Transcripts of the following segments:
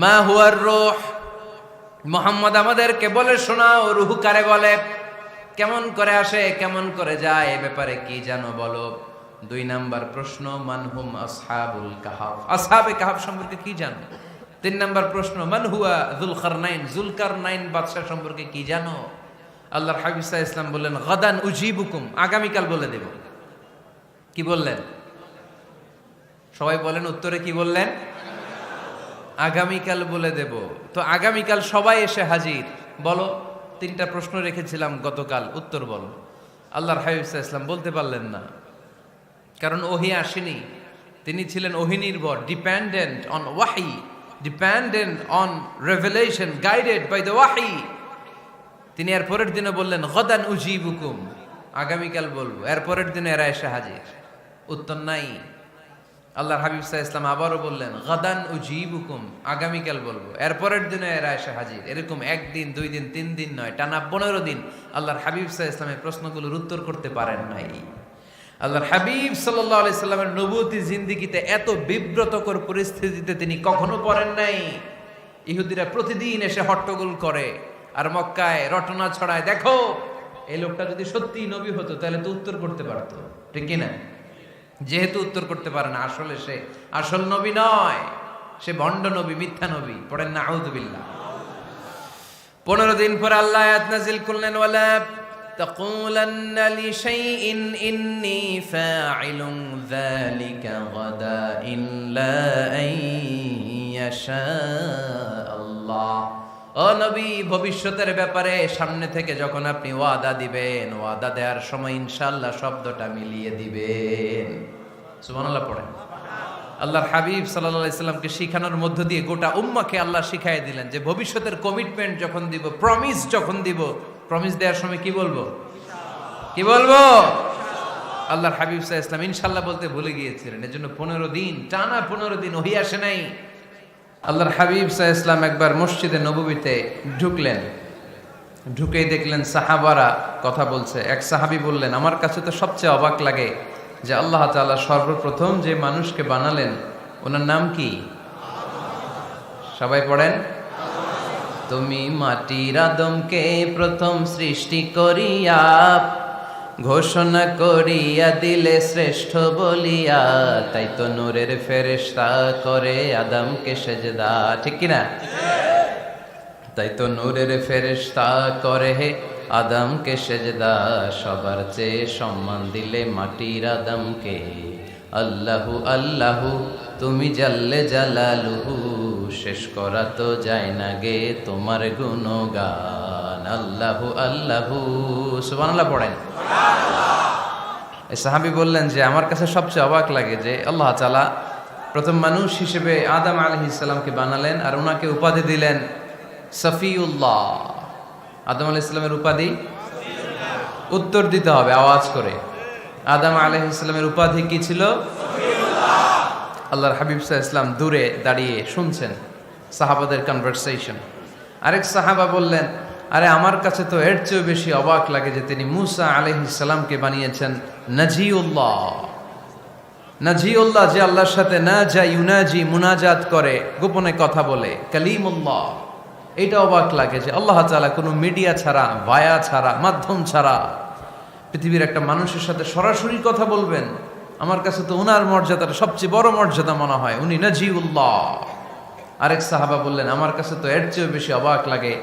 মা হুয়ার রূহ, মুহাম্মদ আমাদেরকে বলে শোনাও রূহ কারে বলে, কেমন করে আসে, কেমন করে যায়, এ ব্যাপারে কি জানো বলো। 2 নাম্বার প্রশ্ন, মানহুম আসহাবুল কাহাফ, আসহাবে কাহাফ সম্পর্কে কি জানো। 3 নাম্বার প্রশ্ন, মান হুয়া যুলকারনাইন, যুলকারনাইন বাদশা সম্পর্কে কি জানো। আল্লাহর হাবিব সাল্লাল্লাহু আলাইহি ওয়াসাল্লাম বললেন গাদান উজিবুকুম, আগামীকাল বলে দেব। কি বললেন? সবাই বলেন উত্তরে কি বললেন? আগামীকাল বলে দেব। তো আগামীকাল সবাই এসে হাজির। বলো, 3টা প্রশ্ন রেখেছিলাম গতকাল, উত্তর বলো। আল্লাহর হাবিব সাল্লাল্লাহু আলাইহি ওয়াসাল্লাম বলতে পারলেন না, কারণ ওহী আসেনি। তিনি ছিলেন ওহী নির্ভর, ডিপেন্ডেন্ট অন ওয়াহি, dependent on revelation, guided by the ওয়াহি। তিনি এর পরের দিনে বললেন গাদান উজিবুকুম, আগামীকাল বলবো। এর পরের দিনে এরা এসে হাজির, উত্তর নাই। আল্লাহর হাবিব সাল্লাল্লাহু আলাইহি ওয়াসাল্লাম আবারও বললেন গাদান উজিবুকুম, আগামীকাল বলবো। এরপরের দিনে এরা এসে হাজির। এরকম 1 দিন 2 দিন 3 দিন নয়, টানা 15 দিন আল্লাহর হাবিব সাল্লাল্লাহু আলাইহি ওয়াসাল্লামের প্রশ্নগুলোর উত্তর করতে পারেন নাই। আল্লাহর হাবিব সাল্লাল্লাহু আলাইহি সাল্লামের নবুয়তি জিন্দেগিতে এত বিব্রতকর পরিস্থিতিতে তিনি কখনো পড়েন নাই। ইহুদিরা প্রতিদিন এসে হট্টগোল করে আর মক্কায় রটনা ছড়ায়, দেখো এই লোকটা যদি সত্যি নবী হতো তাহলে তো উত্তর করতে পারতো, ঠিক কি না? যেহেতু উত্তর করতে পারে না, আসলে সে আসল নবী নয়, সে ভণ্ড নবী, মিথ্যা নবী। পড়েন না আউযুবিল্লাহ। 15 দিন পর আল্লাহ আয়াত নাযিল করলেন ওয়ালা তাকুলান্না লিশাইইন ইন্নী ফাইলুন যালিকা গাদা ইল্লা আইয়াশা আল্লাহ। ও নবী, ভবিষ্যতের ব্যাপারে সামনে থেকে যখন আপনি ওয়াদা দিবেন, ওয়াদা দেওয়ার সময় ইনশাআল্লাহ শব্দটা মিলিয়ে দিবেন। সুবহানাল্লাহ পড়েন। আল্লাহর হাবিব সাল্লাল্লাহু আলাইহি সাল্লামকে শিখানোর মধ্য দিয়ে গোটা উম্মাহকে আল্লাহ শিখাই দিলেন যে ভবিষ্যতের কমিটমেন্ট যখন দিব, প্রমিস যখন দিব, প্রমিস দেওয়ার সময় কি বলবো? কি বলবো? আল্লাহর হাবিব সাল্লাল্লাহু আলাইহি সাল্লাম ইনশাআল্লাহ বলতে ভুলে গিয়েছিলেন। এজন্য 15 দিন, টানা 15 দিন ওহী আসে নাই। আল্লাহর হাবিব সাল্লাল্লাহু আলাইহি সাল্লাম একবার মসজিদে নববীতে ঢুকলেন, ঢুকেই দেখলেন সাহাবারা কথা বলছে। এক সাহাবী বললেন, আমার কাছে তো সবচেয়ে অবাক লাগে যে আল্লাহ তাআলা সর্বপ্রথম যে মানুষকে বানালেন ওনার নাম কি? সবাই পড়েন। তুমি মাটির আদমকে প্রথম সৃষ্টি করিয়া ঘোষণা করিয়া দিলে শ্রেষ্ঠ বলিয়া, তাই তো নূরের ফেরেশতা করে আদমকে সেজদা, ঠিক কিনা? তাই তো নূরের ফেরেশতা করে হে আদমকে সেজদা, সবার চেয়ে সম্মান দিলে মাটির আদমকে। আল্লাহু আল্লাহু তুমি জাল্লে জালালুহু, শেষ করা তো যায় না গে তোমার গুণগান। আল্লাহু আল্লাহু, সুবহানাল্লাহ পড়েন। এই সাহাবী বললেন যে আমার কাছে সবচেয়ে অবাক লাগে যে আল্লাহ তাআলা প্রথম মানুষ হিসেবে আদম আলাইহিস সালামকে বানালেন আর ওনাকে উপাধি দিলেন সফিউল্লাহ। আদম আলাইহিস সালামের উপাধি উত্তর দিতে হবে আওয়াজ করে। আদম আলাইহিস সালামের উপাধি কি ছিল? সফিউল্লাহ। আল্লাহর হাবিব সাল্লাল্লাহু আলাইহি ওয়াসাল্লাম দূরে দাঁড়িয়ে শুনছেন সাহাবাদের কনভারসেশন। আরেক সাহাবা বললেন, আরে আমার কাছে তো এর চেয়েও বেশি অবাক লাগে যে তিনি মূসা আলাইহিস সালামকে বানিয়েছেন নাজিউল্লাহ। নাজিউল্লাহ, যে আল্লাহর সাথে না যা ইউনাজি, মুনাজাত করে, গোপনে কথা বলে, কালিমুল্লাহ। এটা অবাক লাগে যে আল্লাহ তাআলা কোনো মিডিয়া ছাড়া, ভায়া ছাড়া, মাধ্যম ছাড়া পৃথিবীর একটা মানুষের সাথে সরাসরি কথা বলবেন। আমার কাছে তো ওনার মর্যাদাটা সবচেয়ে বড় মর্যাদা মনে হয়, উনি নাজিউল্লাহ। আরেক সাহাবা বললেন, আমার কাছে তো এর চেয়েও বেশি অবাক লাগে।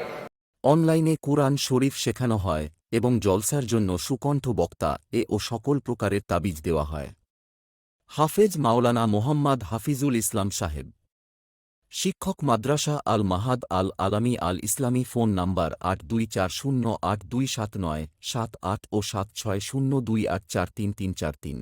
অনলাইনে কুরআন শরীফ শেখানো হয় এবং জলসার জন্য সুকণ্ঠ বক্তা ও সকল প্রকারের তাবিজ দেওয়া হয়। হাফেজ মাওলানা মোহাম্মদ হাফিজুল ইসলাম সাহেব, শিক্ষক মাদ্রাসা আল মাহাদ আল আলামী আল ইসলামী। ফোন নাম্বার 8240827978 ও 7602843343।